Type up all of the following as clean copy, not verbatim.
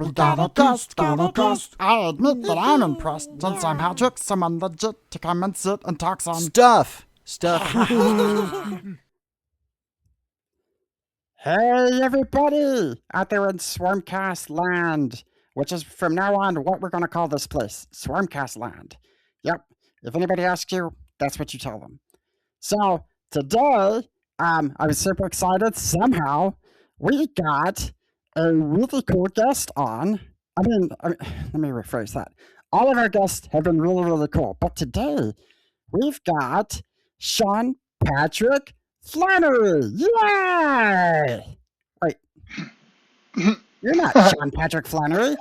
We got a guest, got a guest. I admit that I'm impressed since I'm Patrick, someone legit to come and sit and talk some Stuff. Hey, everybody out there in Swarmcast land, which is from now on what we're going to call this place, Swarmcast land. Yep, if anybody asks you, that's what you tell them. So today, I was super excited. Somehow, we got a really cool guest on. Let me rephrase that. All of our guests have been really, really cool, but today we've got Sean Patrick Flannery. Yay! Wait, you're not Sean Patrick Flannery.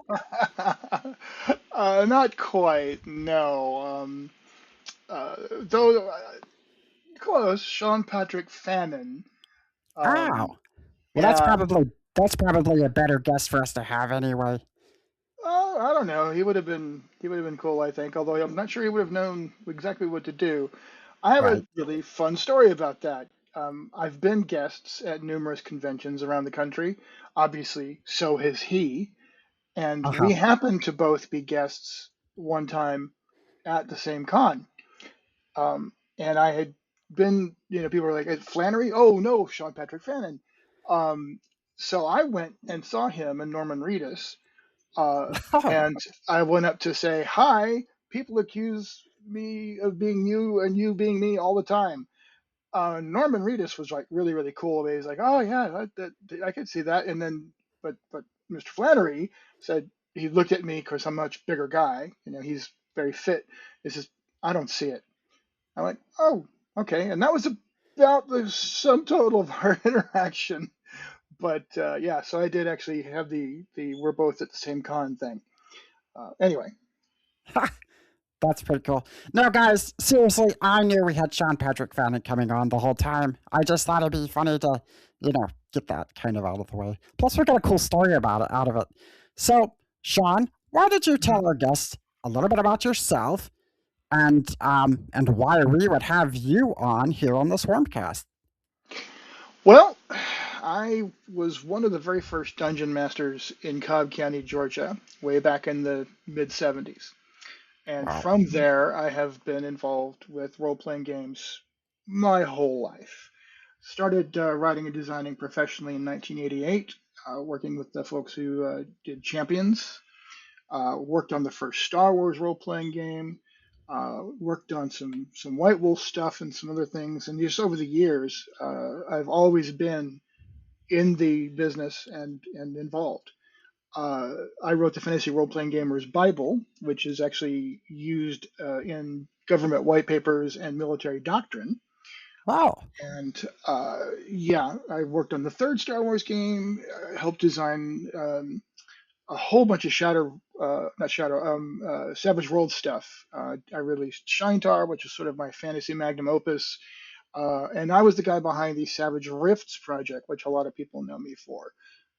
Not quite, no. Though close, Sean Patrick Fannon. Oh, well, Yeah, that's probably a better guest for us to have anyway. I don't know. He would have been cool, I think. Although I'm not sure he would have known exactly what to do. I have a Right. really fun story about that. I've been guests at numerous conventions around the country. Obviously, so has he. And Uh huh. we happened to both be guests one time at the same con. And I had been, people were like, Flannery? Oh, no, Sean Patrick Fannon. Um, so I went and saw him and Norman Reedus. Uh, Oh, and I went up to say, hi. People accuse me of being you and you being me all the time. Norman Reedus was like really, really cool. He's like, oh, yeah, I could see that. And then, but Mr. Flannery said, he looked at me because I'm a much bigger guy. He's very fit. He says, I don't see it. I'm like, oh, okay. And that was about the sum total of our interaction. But yeah, so I did actually have the we're both at the same con thing. Anyway, that's pretty cool. No, guys, seriously, I knew we had Sean Patrick Fanning coming on the whole time. I just thought it'd be funny to, get that kind of out of the way. Plus, we got a cool story about it out of it. So, Sean, why did you mhm. tell our guest a little bit about yourself and why we would have you on here on the Swarmcast? Well, I was one of the very first dungeon masters in Cobb County, Georgia, way back in the mid 70s. And Wow. from there, I have been involved with role playing games my whole life. Started writing and designing professionally in 1988, working with the folks who did Champions. Worked on the first Star Wars role playing game. Worked on some White Wolf stuff and some other things. And just over the years, I've always been in the business and involved. I wrote the Fantasy Role Playing Gamers Bible, which is actually used in government white papers and military doctrine. Wow. And yeah, I worked on the third Star Wars game, helped design a whole bunch of not Shadow, Savage World stuff. I released Shinetar, which is sort of my fantasy magnum opus. And I was the guy behind the Savage Rifts project, which a lot of people know me for,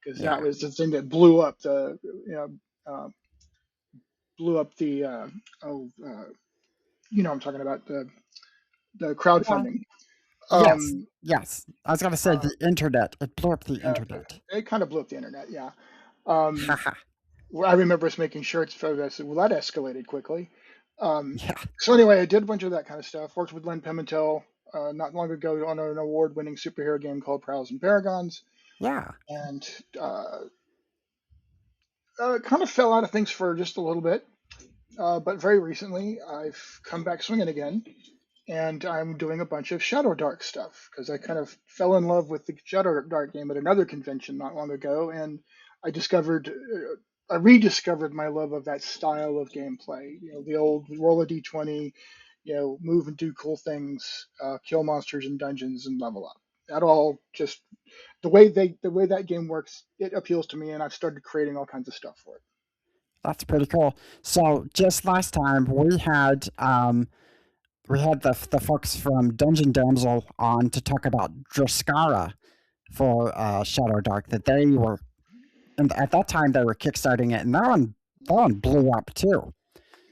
because that Yeah. was the thing that blew up uh, blew up the oh, I'm talking about the Yeah. crowdfunding. Yes. Um, Yes. I was going to say uh, the internet. It blew up the okay, internet. it kind of blew up the internet, yeah. Um, Haha. I remember us making shirts for that. So, well, that escalated quickly. Um, Yeah. so anyway, I did a bunch of that kind of stuff. Worked with Len Pimentel not long ago on an award-winning superhero game called Prowls and Paragons, Yeah. and kind of fell out of things for just a little bit. But very recently, I've come back swinging again, and I'm doing a bunch of Shadowdark stuff because I kind of fell in love with the Shadowdark game at another convention not long ago, and I I rediscovered my love of that style of gameplay. The old roll a d20, move and do cool things, kill monsters in dungeons, and level up. That all just the way that game works, it appeals to me, and I've started creating all kinds of stuff for it. That's pretty cool. So just last time we had the folks from Dungeon Damsel on to talk about Droskara for Shadow Dark that they were and at that time they were kickstarting it and that one blew up too.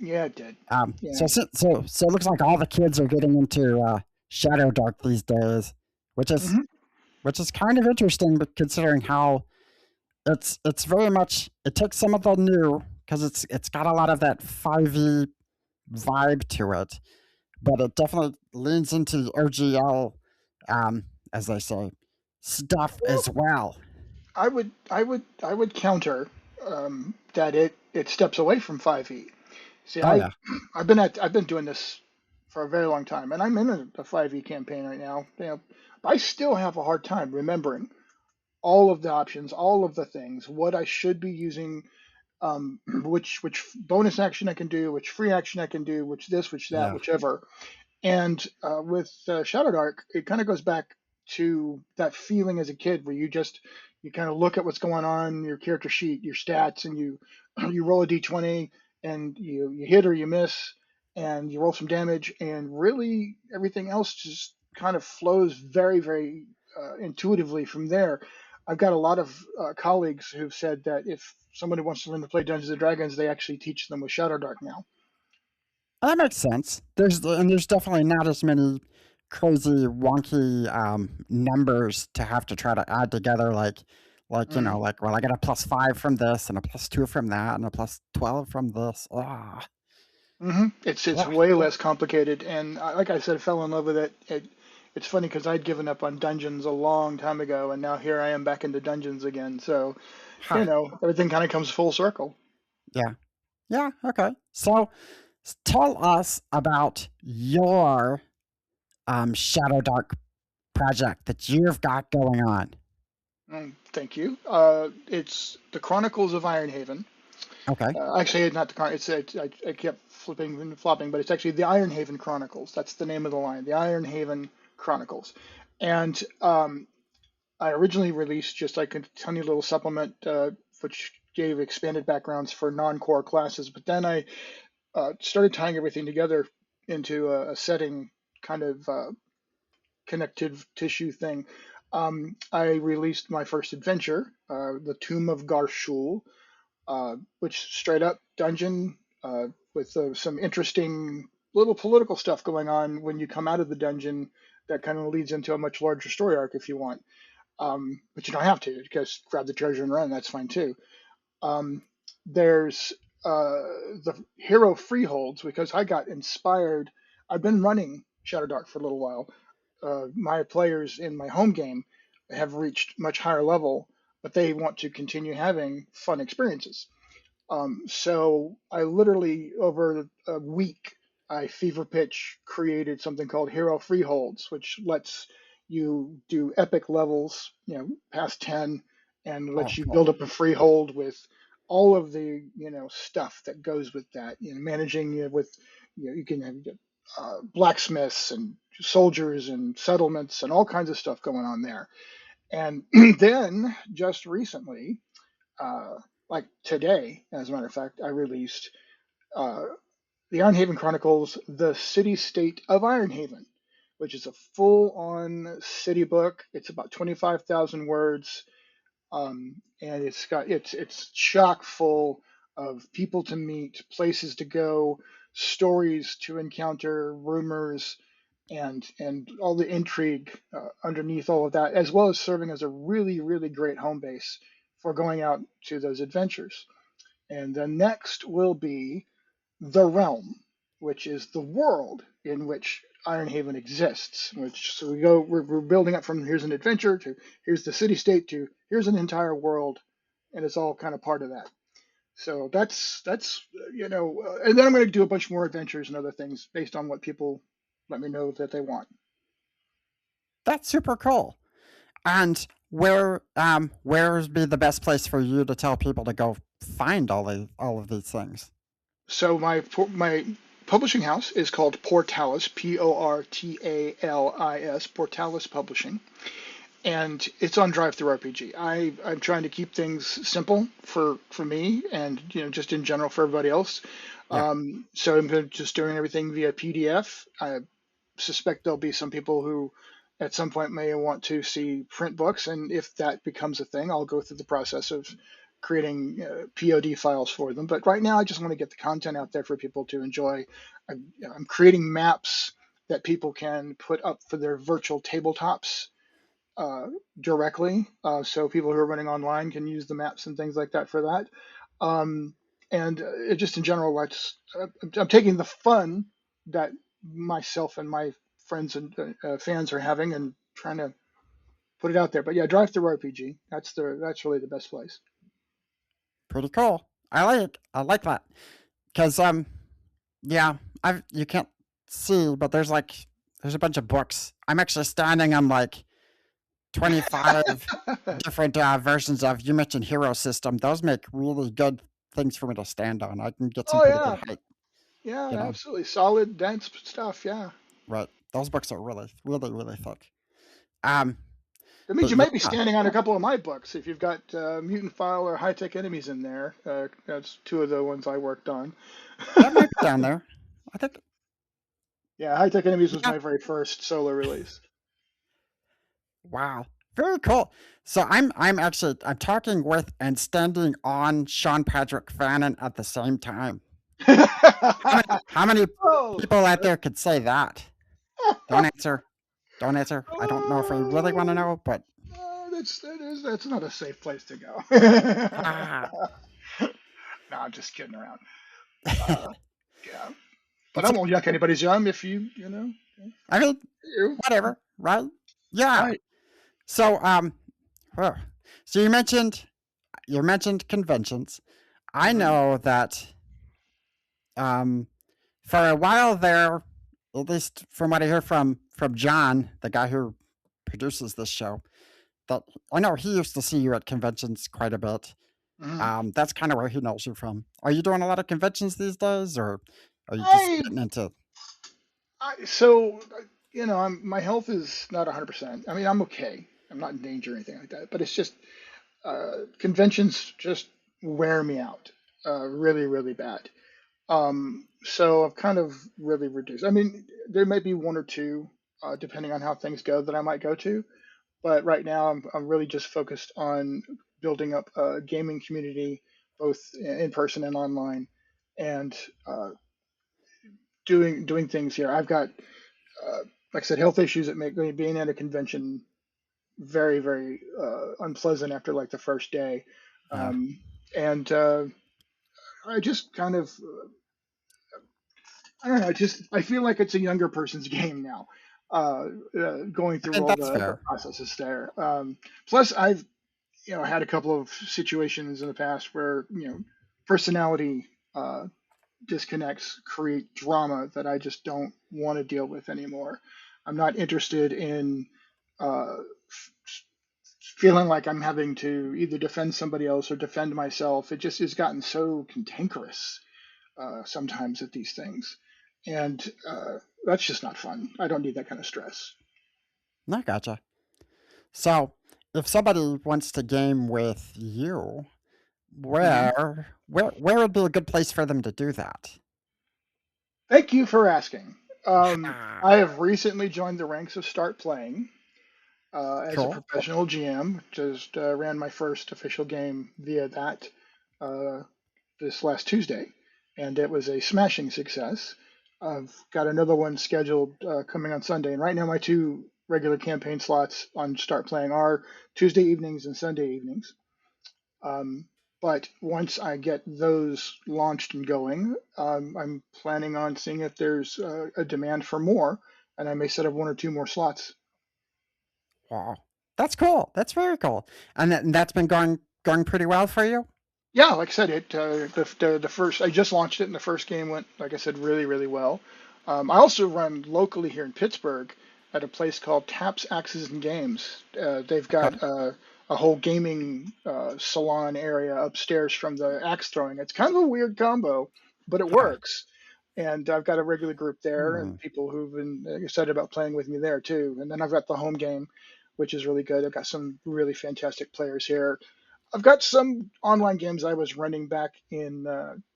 Yeah, it did. So, Yeah. so it looks like all the kids are getting into Shadow Dark these days, which is Hmm. which is kind of interesting, but considering how it's very much it takes some of the new because it's got a lot of that 5e vibe to it, but it definitely leans into OGL, um, as they say, stuff Well, as well. I would counter that it steps away from 5e. See, Oh yeah, I've been doing this for a very long time, and I'm in a 5e campaign right now. I still have a hard time remembering all of the options, all of the things, what I should be using, which bonus action I can do, which free action I can do, which this, which that, yeah, whichever. And with Shadowdark, it kind of goes back to that feeling as a kid where you kind of look at what's going on, your character sheet, your stats, and you you roll a d20 and you hit or you miss, and you roll some damage, and really everything else just kind of flows very, very intuitively from there. I've got a lot of colleagues who've said that if somebody wants to learn to play Dungeons and Dragons, they actually teach them with Shadowdark now. that makes sense. There's definitely not as many crazy wonky numbers to have to try to add together like you know Mhm. like well I got a +5 from this and a +2 from that and a +12 from this. It's Ah, way less complicated, and like I said, I fell in love with it. It's funny because I'd given up on dungeons a long time ago, and now here I am back into dungeons again. So, ha, everything kind of comes full circle. yeah. Yeah, okay. So tell us about your Shadow Dark project that you've got going on. Thank you. It's the Chronicles of Ironhaven. Okay. Actually, not the Chron. I kept flipping and flopping, but it's actually the Ironhaven Chronicles. That's the name of the line, the Ironhaven Chronicles. And I originally released just like a tiny little supplement, which gave expanded backgrounds for non-core classes. But then I started tying everything together into a setting kind of connective tissue thing. I released my first adventure, The Tomb of Garshul, which straight up dungeon with some interesting little political stuff going on when you come out of the dungeon that kind of leads into a much larger story arc if you want. But you don't have to. Just grab the treasure and run. That's fine too. Um, there's the hero freeholds because I got inspired. I've been running Shadowdark for a little while. My players in my home game have reached much higher level, but they want to continue having fun experiences. So I literally over a week I fever pitch created something called Hero Freeholds, which lets you do epic levels, past 10, and Oh, lets you cool. build up a freehold with all of the stuff that goes with that. Managing with you can have blacksmiths and soldiers and settlements and all kinds of stuff going on there. And then just recently uh, like today, as a matter of fact, I released uh, the Ironhaven Chronicles, The City State of Ironhaven, which is a full on city book. It's about 25,000 words, and it's chock full of people to meet, places to go, stories to encounter, rumors, and all the intrigue underneath all of that, as well as serving as a really, really great home base for going out to those adventures. And the next will be the realm, which is the world in which Ironhaven exists. Which so we're building up from here's an adventure to here's the city state to here's an entire world, and it's all kind of part of that. So that's and then I'm going to do a bunch more adventures and other things based on what people let me know that they want. That's super cool. And where's be the best place for you to tell people to go find all of these things? So my publishing house is called Portalis, Portalis, Portalis Publishing, and it's on Drive Through RPG. I'm trying to keep things simple for me, and just in general for everybody else. Yeah. So I'm just doing everything via PDF. I suspect there'll be some people who at some point may want to see print books, and if that becomes a thing, I'll go through the process of creating POD files for them. But right now, I just want to get the content out there for people to enjoy. I'm creating maps that people can put up for their virtual tabletops uh, directly, so people who are running online can use the maps and things like that for that. Um, and it just in general, I'm taking the fun that myself and my friends and fans are having and trying to put it out there. But yeah, Drive Through RPG. That's really the best place. Pretty cool. I like that because yeah, I you can't see, but there's a bunch of books. I'm actually standing on like 25 different versions of, you mentioned Hero System. Those make really good things for me to stand on. I can get some Oh pretty good yeah, height, yeah, you know. absolutely solid, dense stuff. Yeah, Right. Those books are really, really, really thick. Um, that means but you might be yeah, standing on a couple of my books if you've got Mutant File or High Tech Enemies in there. That's two of the ones I worked on. that might be down there. I think, Yeah, High Tech Enemies was yeah. my very first solo release. Wow. Very cool. So I'm talking with and standing on Sean Patrick Fannon at the same time. How many Oh, people out there could say that? Don't answer. Don't answer. I don't know if we really want to know, but that's not a safe place to go. ah, No, I'm just kidding around. Uh, yeah, but I it's won't yuck anybody's yum if you know I mean, you. whatever, right? Yeah. Right. So well, so you mentioned conventions. I Hmm. know that um for a while there, at least from what I hear from John, the guy who produces this show, that I know he used to see you at conventions quite a bit. Hmm. That's kind of where he knows you from. Are you doing a lot of conventions these days, or are you just I, getting into? so my health is not 100%. I mean, I'm okay. I'm not in danger or anything like that. But it's just conventions just wear me out, really, really bad. So I've kind of really reduced. I mean, there may be one or two, depending on how things go, that I might go to. But right now, I'm really just focused on building up a gaming community, both in person and online, and uh, doing things here. I've got, like I said, health issues that make me being at a convention very, very unpleasant after like the first day, Yeah, and I just kind of I don't know. Just I feel like it's a younger person's game now. Going I through mean all that's the fair. processes there. Plus, I've had a couple of situations in the past where personality disconnects create drama that I just don't want to deal with anymore. I'm not interested in uh, feeling like I'm having to either defend somebody else or defend myself. It just has gotten so cantankerous sometimes at these things, and that's just not fun. I don't need that kind of stress. I gotcha. So, if somebody wants to game with you, Hmm. where would be a good place for them to do that? Thank you for asking. Ah, I have recently joined the ranks of Start Playing as a cool. professional GM. Just ran my first official game via that uh, this last Tuesday, and it was a smashing success. I've got another one scheduled coming on Sunday, and right now my two regular campaign slots on Start Playing are Tuesday evenings and Sunday evenings. Um, but once I get those launched and going, I'm planning on seeing if there's a demand for more, and I may set up one or two more slots. Wow, that's cool. That's very cool. And that's been going pretty well for you. Yeah, like I said, the first I just launched it, and the first game went, like I said, really really well. I also run locally here in Pittsburgh at a place called Taps Axes and Games. They've Okay. got a whole gaming salon area upstairs from the axe throwing. It's kind of a weird combo, but it Huh. works. And I've got a regular group there, and Hmm. people who've been excited about playing with me there too. And then I've got the home game, which is really good. I've got some really fantastic players here. I've got some online games I was running back in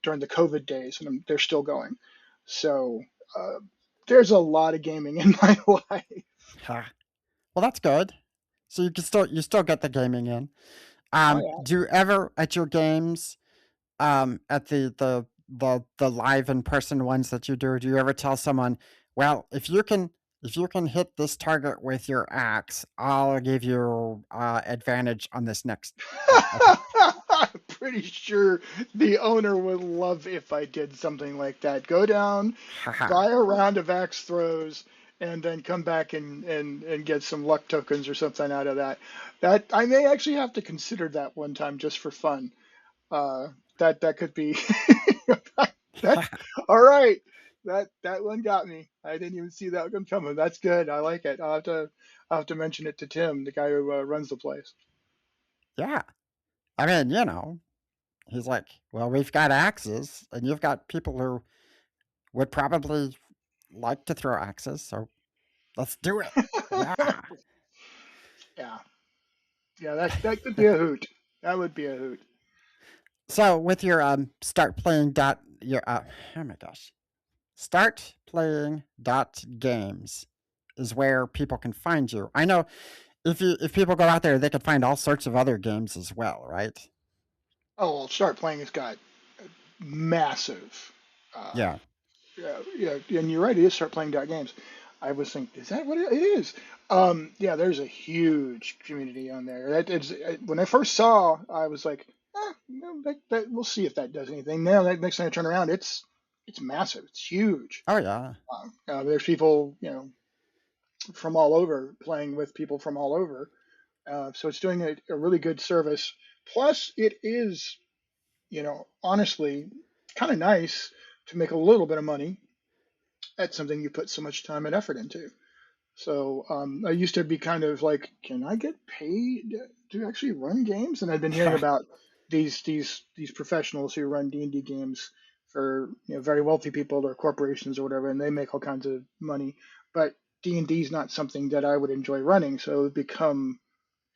during the COVID days, and they're still going. So uh, there's a lot of gaming in my life. Huh. Well, that's good. So you still get the gaming in. Oh yeah. Do you ever at your games, at the live in person ones that you do you ever tell someone, well, if you can if you can hit this target with your axe, I'll give you advantage on this next attack. I'm pretty sure the owner would love if I did something like that. Go down, Haha. buy a round of axe throws, and then come back and get some luck tokens or something out of that. That I may actually have to consider that one time just for fun. Uh, that could be that. All right, that one got me. I didn't even see that one coming. That's good. I like it. I'll have to mention it to Tim, the guy who runs the place. Yeah. I mean, he's like, well, we've got axes, and you've got people who would probably like to throw axes, so let's do it. Yeah. Yeah, yeah, that could be a hoot. That would be a hoot. So with your start playing dot your oh my gosh, start playing dot games is where people can find you. I know if people go out there, they could find all sorts of other games as well, right? Oh, well, Start Playing has got massive. Uh, Yeah. yeah, yeah, and you're right. It is Start Playing games. I was thinking, is that what it is? Yeah, there's a huge community on there. When I first saw, I was like, we'll see if that does anything. Now, that next time I turn around, it's massive. It's huge. Oh yeah. There's people, from all over playing with people from all over. So it's doing a really good service. Plus, it is, honestly, kind of nice to make a little bit of money at something you put so much time and effort into. So I used to be kind of like, can I get paid to actually run games? And I've been hearing about these professionals who run D&D games for very wealthy people or corporations or whatever, and they make all kinds of money. But D&D is not something that I would enjoy running, so it would become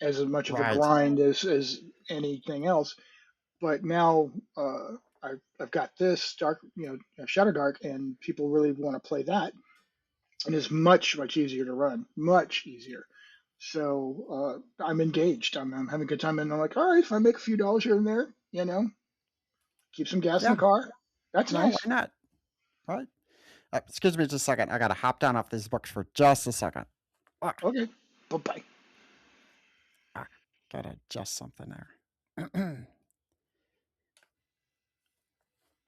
as much of a Right. grind as anything else. But now I've got this dark, Shadowdark, and people really want to play that, and it's much easier to run, much easier. So I'm engaged. I'm having a good time, and I'm like, all right, if I make a few dollars here and there, keep some gas in the Yeah. car. That's Yeah. Why nice. not? Right. Excuse me just a second. I gotta hop down off these books for just a second. Ah, Okay, bye bye. ah, gotta adjust something there.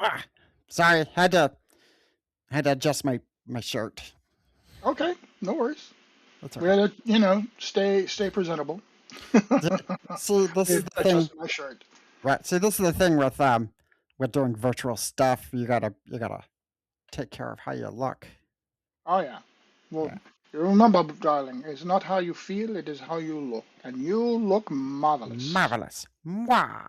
ah, sorry. Had to adjust my shirt. Okay, no worries. That's We okay. had to, stay presentable. See, this is the thing, Adjust my shirt. right? See, this is the thing with doing virtual stuff. You gotta take care of how you look. Oh yeah. Well, Yeah, you remember, darling, it's not how you feel, it is how you look, and you look marvelous. marvelous. Mwah.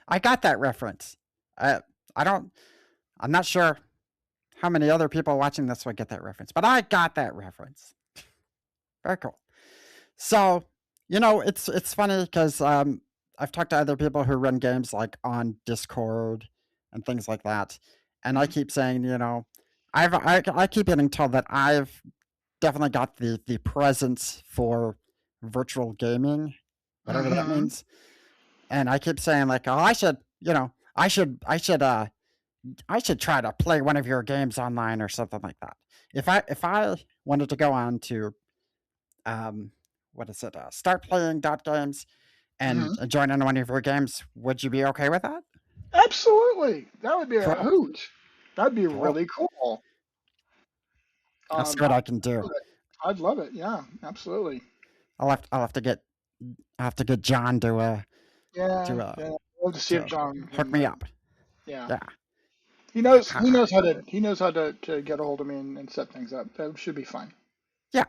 I got that reference. I I don't. I'm not sure how many other people watching this would get that reference, but I got that reference. Very cool. So, it's funny because I've talked to other people who run games like on Discord and things like that, and I Hmm. keep saying, I keep getting told that I've definitely got the presence for virtual gaming, whatever that Hmm. means, and I keep saying like, oh, I should try to play one of your games online or something like that. If I wanted to go on to um, what is it? Start playing dot games and Hmm. join in one of your games. Would you be okay with that? Absolutely. That would be a Cool, hoot. That'd be cool. really cool. I'll see what I I can do. love it. I'd love it. Yeah, absolutely. I'll have to get John Yeah, to yeah. I'd love to see if to John hook can. me up. Yeah, Yeah. he knows how to get a hold of me and set things up. That should be fine. Yeah.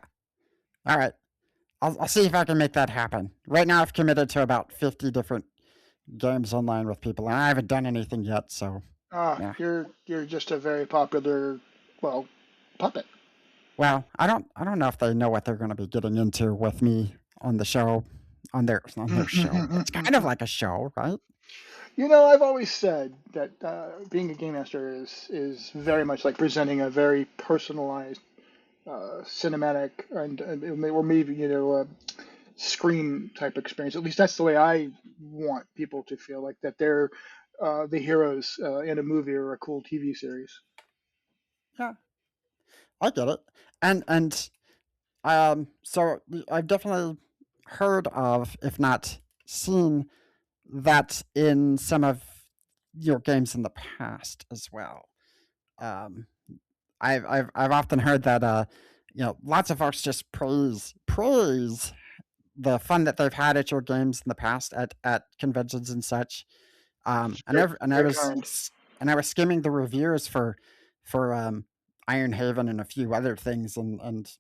All right. I'll see if I can make that happen. Right now, I've committed to about 50 different games online with people, and I haven't done anything yet. So, yeah. You're just a very popular, well, puppet. Well, I don't know if they know what they're going to be getting into with me on the show, on their show. It's kind of like a show, right? I've always said that being a game master is very much like presenting a very personalized cinematic or maybe a screen type experience. At least that's the way I want people to feel like that they're the heroes in a movie or a cool TV series. Yeah. I get it. And so I've definitely heard of, if not seen, that in some of your games in the past as well. Um, I've often heard that lots of folks just praise the fun that they've had at your games in the past at conventions and such. It's And very, and I very was kind. and I was skimming the reviews for Ironhaven and a few other things, and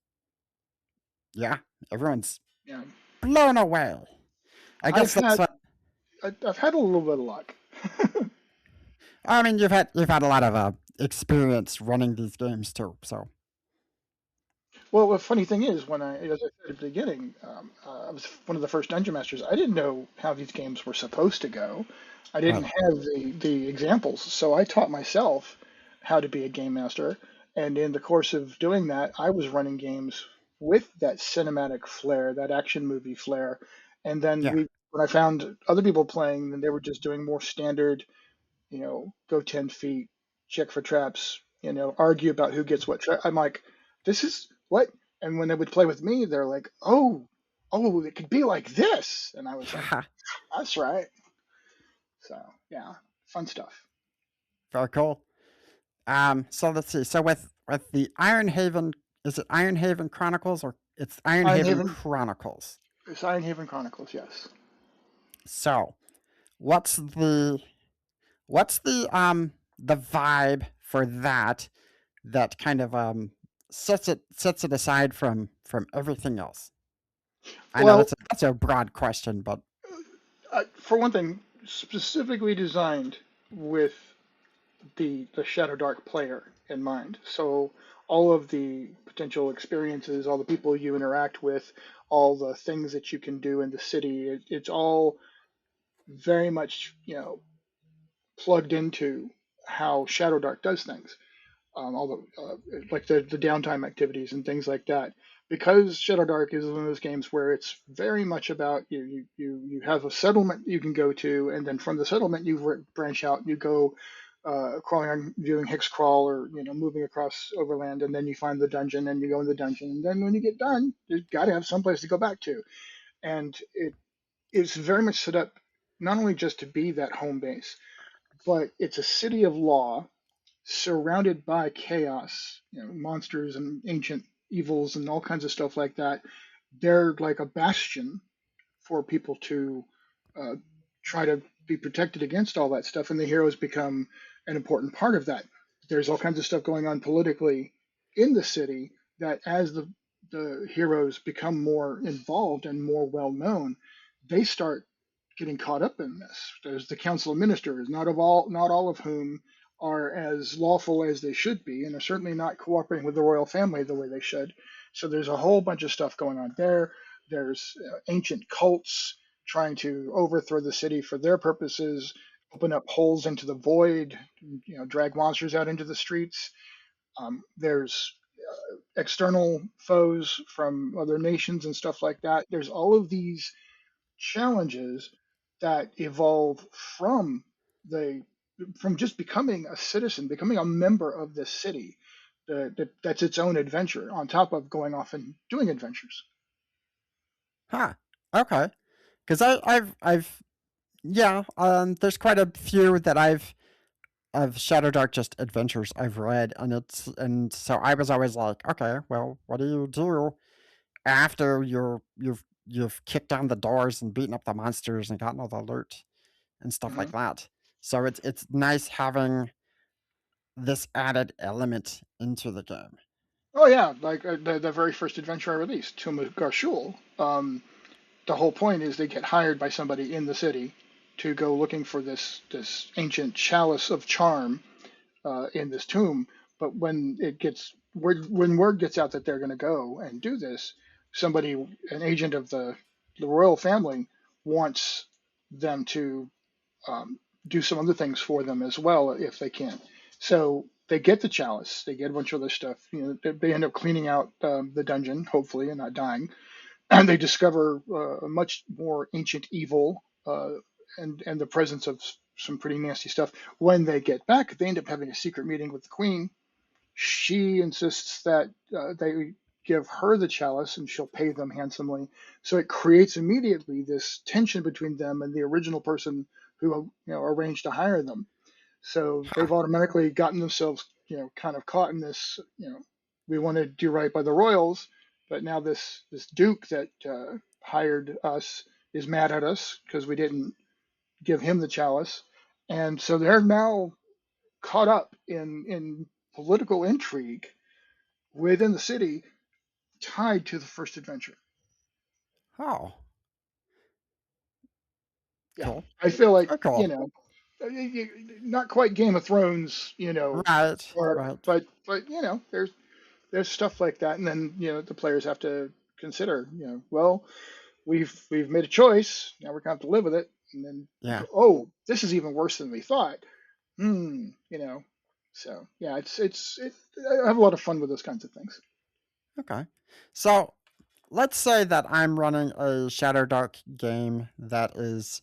yeah, everyone's Yeah, blown away. I I've guess that's had what I've had a little bit of luck. I mean. You've had a lot of experience running these games too, so Well, the funny thing is, as I said at the beginning, I was one of the first dungeon masters. I didn't know how these games were supposed to go. I didn't right, have the examples, so I taught myself how to be a game master. And in the course of doing that, I was running games with that cinematic flair, that action movie flair. And then yeah, when I found other people playing, then they were just doing more standard, go 10 feet, check for traps, argue about who gets what trap. I'm like, this is what? And when they would play with me, they're like, oh, it could be like this. And I was like, haha, that's right. So, yeah, fun stuff. very cool. So let's see. So with the Ironhaven, is it Ironhaven Chronicles or it's Ironhaven Ironhaven, Chronicles? it's Ironhaven Chronicles, yes. So what's the the vibe for that that kind of sets it aside from everything else? I know Well, that's a broad question, but for one thing, specifically designed with the Shadowdark player in mind. So all of the potential experiences, all the people you interact with, all the things that you can do in the city, it's all very much plugged into how Shadowdark does things. All like the downtime activities and things like that. Because Shadowdark is one of those games where it's very much about you have a settlement you can go to, and then from the settlement you branch out, you go crawling on doing Hex crawl or moving across overland, and then you find the dungeon and you go in the dungeon, and then when you get done, you've got to have some place to go back to, and it's very much set up not only just to be that home base, but it's a city of law surrounded by chaos, monsters and ancient evils and all kinds of stuff like that. They're like a bastion for people to uh, try to be protected against all that stuff, and the heroes become an important part of that. There's all kinds of stuff going on politically in the city that as the heroes become more involved and more well known, they start getting caught up in this. There's the council of ministers, not all of whom are as lawful as they should be, and are certainly not cooperating with the royal family the way they should. So there's a whole bunch of stuff going on there. There's ancient cults trying to overthrow the city for their purposes, open up holes into the void, drag monsters out into the streets. There's external foes from other nations and stuff like that. There's all of these challenges that evolve the from just becoming a citizen, becoming a member of this city. That's its own adventure on top of going off and doing adventures. huh, okay. Because I've yeah, there's quite a few that I've of Shadowdark just adventures I've read, and so I was always like, okay, well, what do you do after you've kicked down the doors and beaten up the monsters and gotten all the loot and stuff Mhm. like that. So it's nice having this added element into the game. Oh yeah, like the very first adventure I released, Tomb of Garshul. The whole point is they get hired by somebody in the city to go looking for this ancient chalice of charm in this tomb. But when word gets out that they're going to go and do this, an agent of the royal family, wants them to um, do some other things for them as well if they can. So they get the chalice, they get a bunch of other stuff. They end up cleaning out the dungeon, hopefully, and not dying. And they discover a much more ancient evil and the presence of some pretty nasty stuff. When they get back, they end up having a secret meeting with the queen, She insists that they give her the chalice and she'll pay them handsomely. So it creates immediately this tension between them and the original person who arranged to hire them. So they've Ha. automatically gotten themselves kind of caught in this. We want to do right by the royals, but now this duke that hired us is mad at us because we didn't give him the chalice, and so they're now caught up in political intrigue within the city tied to the first adventure. Oh, Yeah, cool. I feel like Very cool. not quite Game of Thrones, Right. or Right. but there's stuff like that, and then the players have to consider, well, we've made a choice, now we're gonna have to live with it, and then Yeah. oh, this is even worse than we thought. So yeah, I have a lot of fun with those kinds of things. Okay. So let's say that I'm running a Shadowdark game that is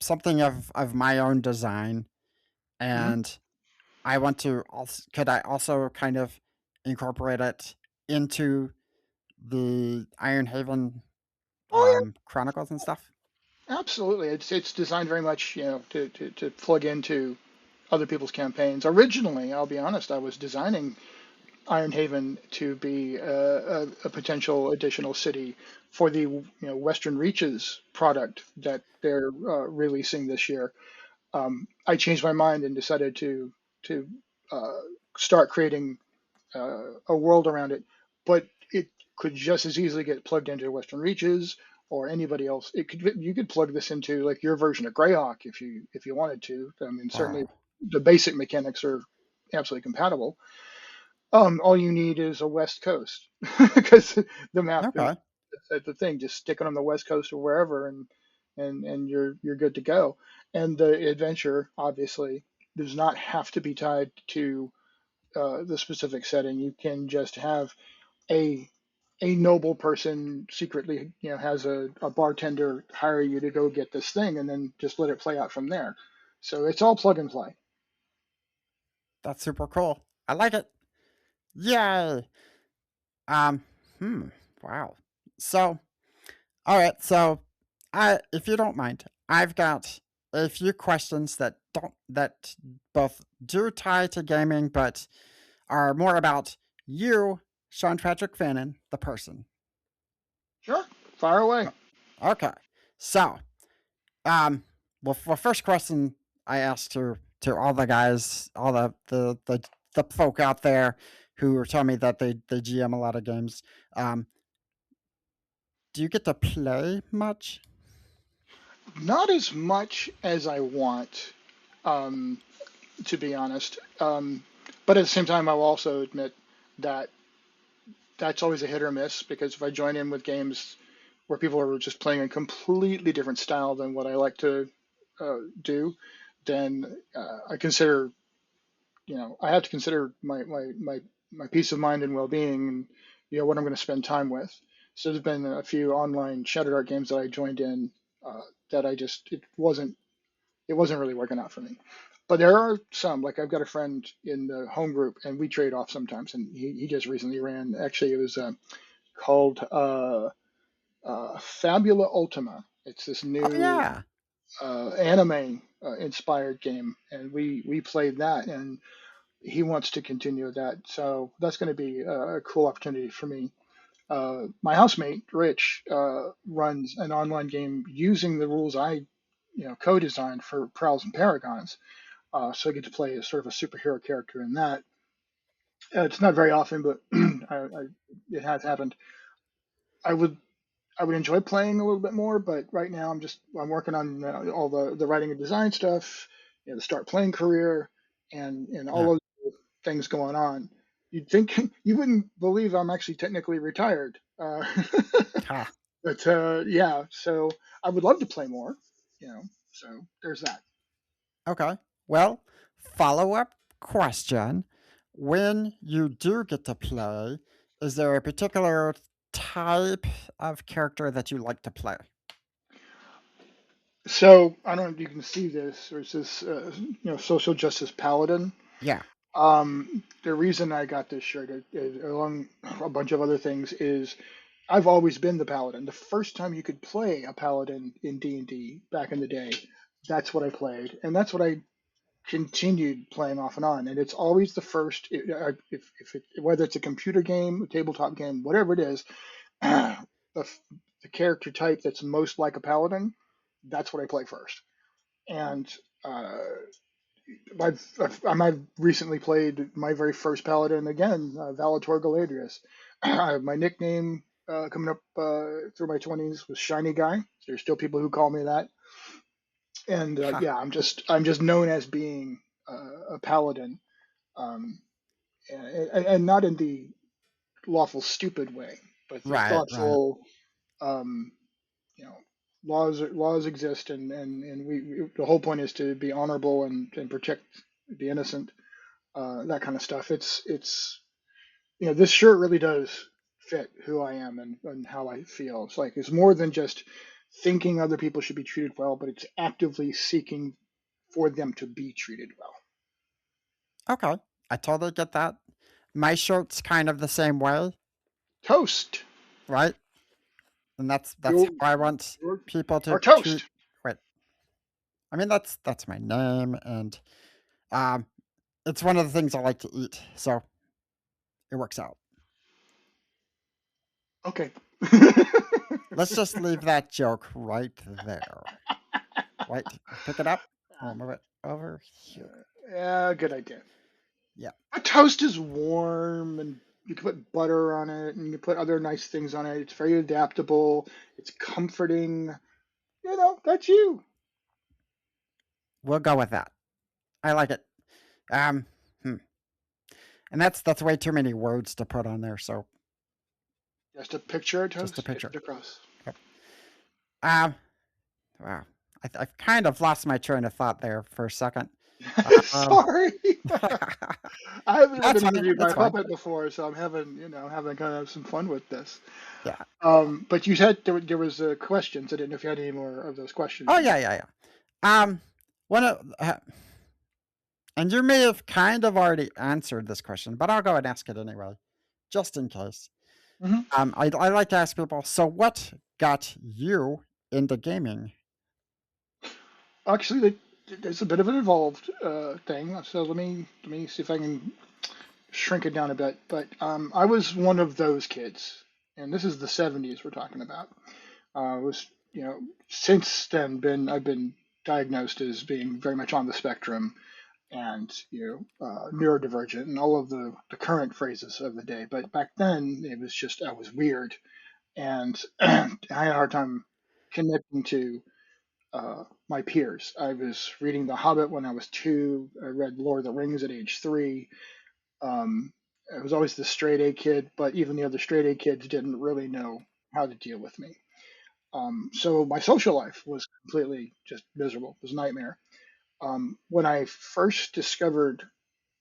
something of my own design, Hmm. and I want to also, could I also kind of incorporate it into the Ironhaven Oh Chronicles and stuff? yeah, absolutely. It's designed very much, to plug into other people's campaigns. Originally, I'll be honest, I was designing Ironhaven to be a potential additional city for the Western Reaches product that they're releasing this year. I changed my mind and decided to uh, start creating a world around it, but it could just as easily get plugged into Western Reaches or anybody else. You could plug this into like your version of Greyhawk if you wanted to. I mean, certainly Wow. the basic mechanics are absolutely compatible. All you need is a West Coast because the map is Okay. the thing. Just stick it on the West Coast or wherever, and you're good to go. And the adventure obviously does not have to be tied to the specific setting. You can just have a a noble person secretly, has a bartender hire you to go get this thing, and then just let it play out from there. So it's all plug and play. That's super cool. I like it. Yay. Um, hmm. Wow. So, all right. So, if you don't mind, I've got a few questions that both do tie to gaming, but are more about you, Sean Patrick Fannon, the person. Sure, fire away. Okay. So, um, well, first question I asked to all the guys, all the folk out there who tell me that they GM a lot of games. Um, do you get to play much? Not as much as I want, um, to be honest. But at the same time, I'll also admit that that's always a hit or miss because if I join in with games where people are just playing a completely different style than what I like to do, then I have to consider my peace of mind and well-being, and what I'm going to spend time with. So there's been a few online Shadowdark games that I joined in that I just it wasn't really working out for me. But there are some, like I've got a friend in the home group, and we trade off sometimes. And he just recently ran. Actually, it was called Fabula Ultima. It's this Oh new yeah. anime inspired game, and we played that, and he wants to continue that. So that's going to be a cool opportunity for me. My housemate Rich runs an online game using the rules I co-designed for Prowls and Paragons. So I get to play as sort of a superhero character in that. It's not very often, but it has happened. I would I would enjoy playing a little bit more, but right now I'm working on all the writing and design stuff, the start playing career, and all Yeah. those things going on. You'd think you wouldn't believe I'm actually technically retired, Ha. but yeah. So I would love to play more, you know. So there's that. Okay. Well, follow up question. When you do get to play, is there a particular type of character that you like to play? So I don't know if you can see this. There's this social justice paladin. Yeah. The reason I got this shirt, along a bunch of other things, is I've always been the paladin. The first time you could play a paladin in D&D back in the day, that's what I played, and that's what I continued playing off and on. And it's always the first, if it, whether it's a computer game, a tabletop game, whatever it is, the, the character type that's most like a paladin, that's what I play first. And uh, I've recently played my very first paladin again, Valator Galadrius. My nickname coming up through my 20s was Shiny Guy. There's still people who call me that, and Ha, yeah, I'm just known as being a paladin, um, and not in the lawful stupid way, but the right, right. thoughtful. Um, you know, laws exist, and the whole point is to be honorable and protect the innocent, that kind of stuff. It's this shirt really does fit who I am and how I feel. It's more than just thinking other people should be treated well, but it's actively seeking for them to be treated well. Okay, I totally get that. My shirt's kind of the same way, Toast. right? And that's You how I want people are to treat. toast. Wait, I mean that's my name, and um, it's one of the things I like to eat, so it works out. Okay. Let's just leave that joke right there. Right, pick it up. We'll move it over here. Yeah, good idea. Yeah. A toast is warm, and you can put butter on it, and you put other nice things on it. It's very adaptable. It's comforting. That's you. We'll go with that. I like it. Um, hmm. And that's way too many words to put on there. So Just a picture of just a toast. Get picture. it across. Yep. Um, wow. I've kind of lost my train of thought there for a second. Um, Sorry. I haven't that's been fine. interviewed by That's a fine. puppet before, so I'm having kind of some fun with this. Yeah. But you said there was questions. I didn't know if you had any more of those questions Oh you yeah, had. yeah, yeah. One of, and you may have kind of already answered this question, but I'll go and ask it anyway, just in case. Hmm. I like to ask people. So, what got you into gaming? Actually, there's a bit of an involved thing. So let me see if I can shrink it down a bit. But I was one of those kids, and this is the '70s we're talking about. Was since then been I've been diagnosed as being very much on the spectrum, and neurodivergent and all of the current phrases of the day. But back then it was just I was weird, and I had a hard time connecting to my peers. I was reading The Hobbit when I was 2. I read Lord of the Rings at age 3. Um, I was always the straight A kid, but even the other straight A kids didn't really know how to deal with me. So my social life was completely just miserable. It was a nightmare. When I first discovered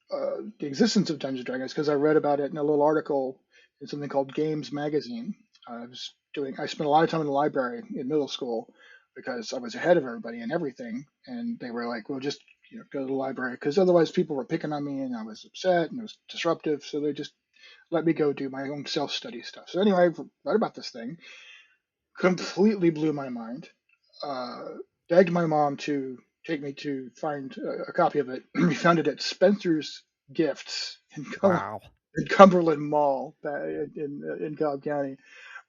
the existence of Dungeons and Dragons, because I read about it in a little article in something called Games Magazine. I spent a lot of time in the library in middle school because I was ahead of everybody and everything, and they were like, "Well, just go to the library," because otherwise people were picking on me and I was upset and it was disruptive. So they just let me go do my own self study stuff. So anyway, I read about this thing, completely blew my mind. Uh, Begged my mom to take me to find a copy of it. We found it at Spencer's Gifts Wow. in Cumberland Mall in Cobb County.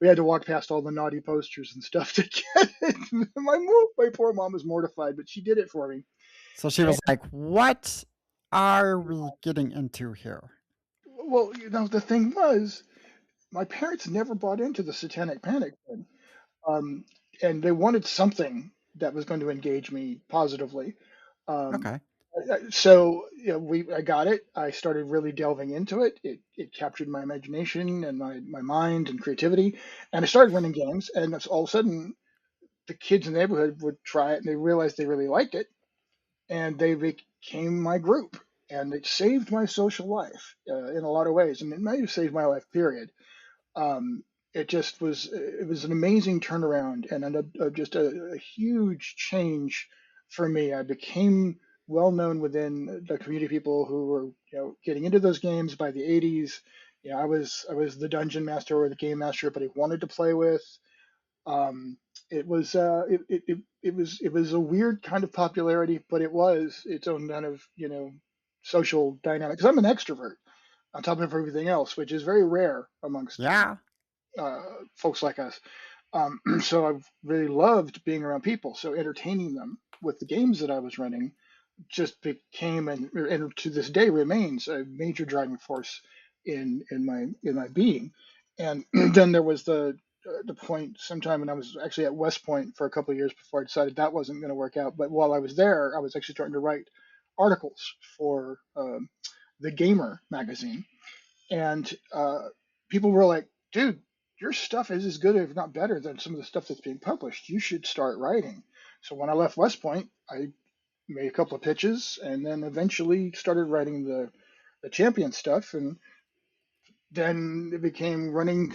We had to walk past all the naughty posters and stuff to get it. My poor mom was mortified, but she did it for me. So she And, was like, "What are we getting into here?" well, the thing was, my parents never bought into the Satanic Panic thing, um, and they wanted something that was going to engage me positively. Um, Okay. so I got it. I started really delving into it. It captured my imagination and my mind and creativity, and I started running games. And all of a sudden, the kids in the neighborhood would try it, and they realized they really liked it, and they became my group. And it saved my social life in a lot of ways, and it may have saved my life. Period. um, it was an amazing turnaround and just a huge change for me. I became well known within the community, people who were getting into those games by the 80s. I was the dungeon master or the game master everybody wanted to play with. Um, it was a weird kind of popularity, but it was its own kind of social dynamic. Because I'm an extrovert on top of everything else, which is very rare amongst Yeah. uh, folks like us. So I've really loved being around people. So entertaining them with the games that I was running just became and to this day remains a major driving force in my being. And then there was the point sometime when I was actually at West Point for a couple of years before I decided that wasn't going to work out. But while I was there, I was actually starting to write articles for the Gamer magazine, and people were like, "Dude, your stuff is as good, if not better, than some of the stuff that's being published. You should start writing." So when I left West Point, I made a couple of pitches, and then eventually started writing the champion stuff, and then it became running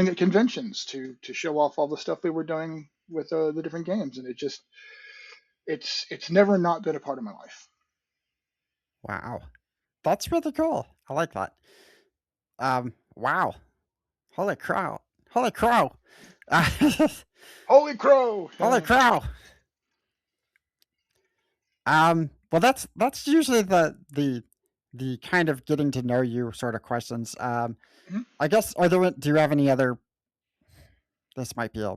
at conventions to show off all the stuff we were doing with the different games, and it's never not been a part of my life. Wow. That's really cool. I like that. Wow. Holy crow. Holy crow. Uh, Holy crow! holy crow. Well, that's usually the kind of getting to know you sort of questions. Mhm. I guess do you have any other? This might be a.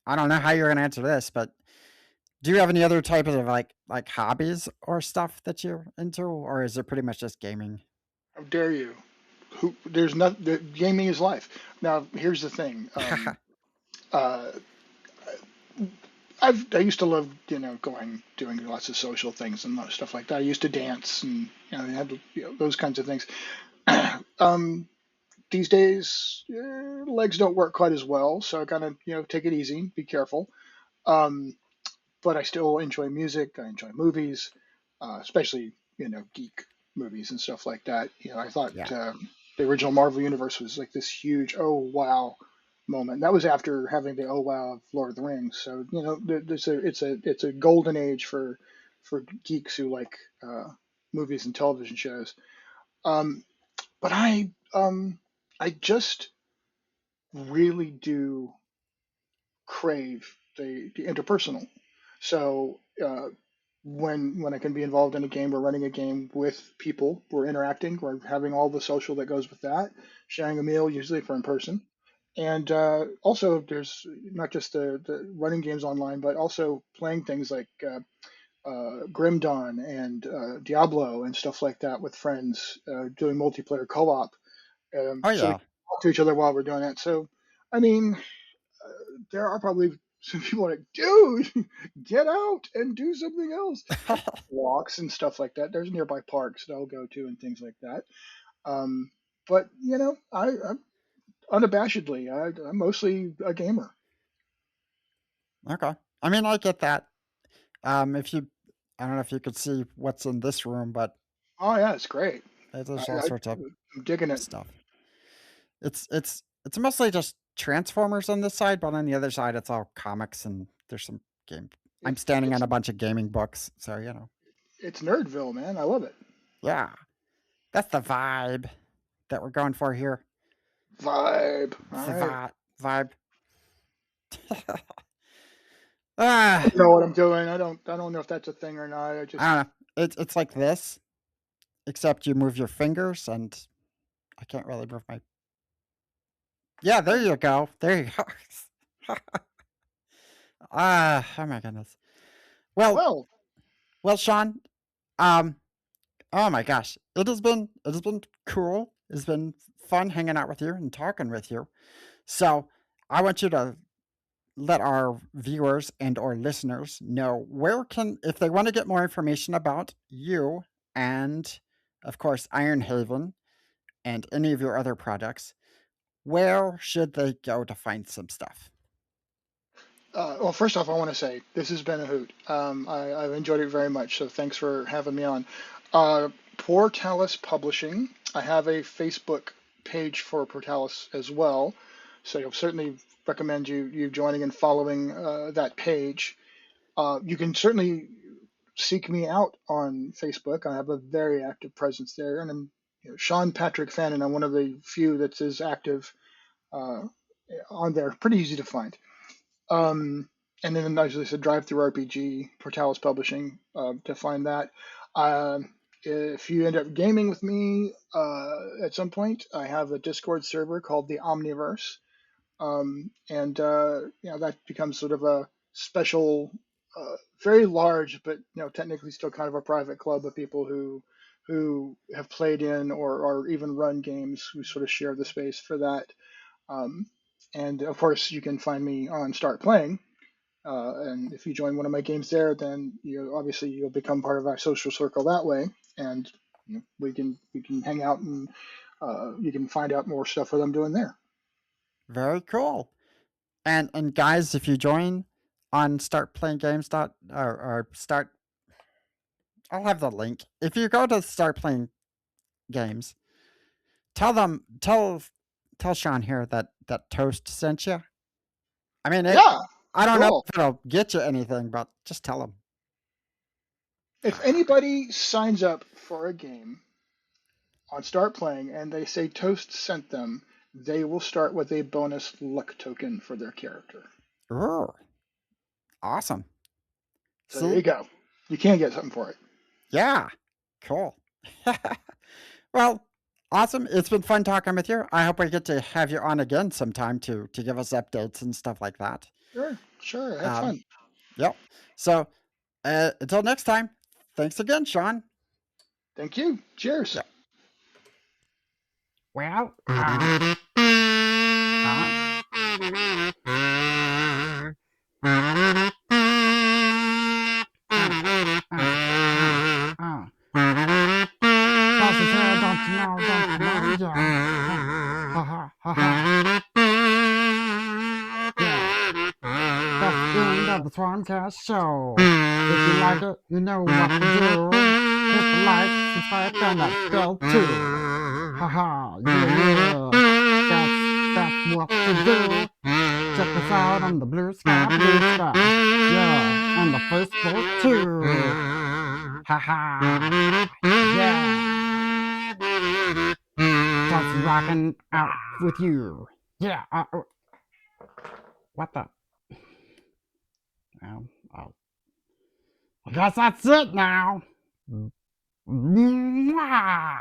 I don't know how you're gonna answer this, but do you have any other type of like hobbies or stuff that you're into, or is it pretty much just gaming? How dare you? There's not the gaming is life. Now here's the thing. Uh, I used to love doing lots of social things and stuff like that. I used to dance and had those kinds of things. um, these days, legs don't work quite as well, so I kind of take it easy, be careful. Um, but I still enjoy music. I enjoy movies, especially geek movies and stuff like that. I thought Yeah. the original Marvel universe was like this huge oh wow moment. That was after having the oh wow of Lord of the Rings. So it's a golden age for geeks who like movies and television shows. Um, but I just really do crave the interpersonal. So when I can be involved in a game or running a game with people, we're interacting, we're having all the social that goes with that, sharing a meal usually for in person. And also, there's not just the running games online, but also playing things like Grim Dawn and Diablo and stuff like that with friends, doing multiplayer co-op, Oh so we yeah. can talk to each other while we're doing that. So, I mean, there are probably some people like, dude, get out and do something else. Walks and stuff like that. There's nearby parks that I'll go to and things like that. Um, but I'm unabashedly, I'm mostly a gamer. Okay. I mean, I get that. If you, I don't know if you could see what's in this room, but Oh yeah, it's great. there's all sorts of I'm digging it. stuff. It's mostly just Transformers on this side, but on the other side, it's all comics and there's some game. I'm It's standing on it's a bunch of gaming books, so it's Nerdville, man. I love it. yeah, that's the vibe that we're going for here. Vibe. It's All the right. vibe. I ah, don't know what I'm doing. I don't know if that's a thing or not. I just I don't know. It's like this, except you move your fingers, and I can't really move my. Yeah, there you go. There you go. Oh my goodness. Well, well. well, Sean. Um, oh my gosh, it has been cool. It's been fun hanging out with you and talking with you. So I want you to let our viewers and or listeners know where can if they want to get more information about you and of course Ironhaven and any of your other projects, where should they go to find some stuff? Well, first off, I want to say this has been a hoot. I've enjoyed it very much, so thanks for having me on. Portalis Publishing. I have a Facebook page for Portalis as well, so you'll certainly recommend you joining and following that page. You can certainly seek me out on Facebook. I have a very active presence there, and I'm Sean Patrick Fannon. I'm one of the few that's as active uh, on there. Pretty easy to find. Um, and then, as I said, Drive Through RPG, Portalis Publishing, to find that. Uh, if you end up gaming with me at some point, I have a Discord server called the Omniverse, and that becomes sort of a special, very large, but technically still kind of a private club of people who have played in or even run games who sort of share the space for that. Um, and of course, you can find me on Start Playing. And if you join one of my games there, then you'll become part of our social circle that way, and we can hang out and you can find out more stuff that I'm doing there. Very cool. And guys, if you join on startplayinggames or start, I'll have the link. If you go to Start Playing Games, tell Sean here that Toast sent you. I mean, Yeah, I don't know cool. if it'll get you anything, but just tell him. If anybody signs up for a game on Start Playing and they say Toast sent them, they will start with a bonus luck token for their character. Ooh, awesome. So there you go. You can get something for it. Yeah, cool. Well, awesome. It's been fun talking with you. I hope we get to have you on again sometime to give us updates and stuff like that. Sure. Have fun. Yep. So until next time, thanks again, Sean. Thank you. Cheers. Yep. Well, that's the end of the Swarmcast show. If you like it, you know what to do. Hit the like, subscribe, and that bell too. Haha, yeah. That's what to do. Check us out on the Blue Sky. Yeah, and the Facebook too. Haha, yeah. Just rocking out with you. Yeah. What the? Oh. I guess that's it now. Mwah.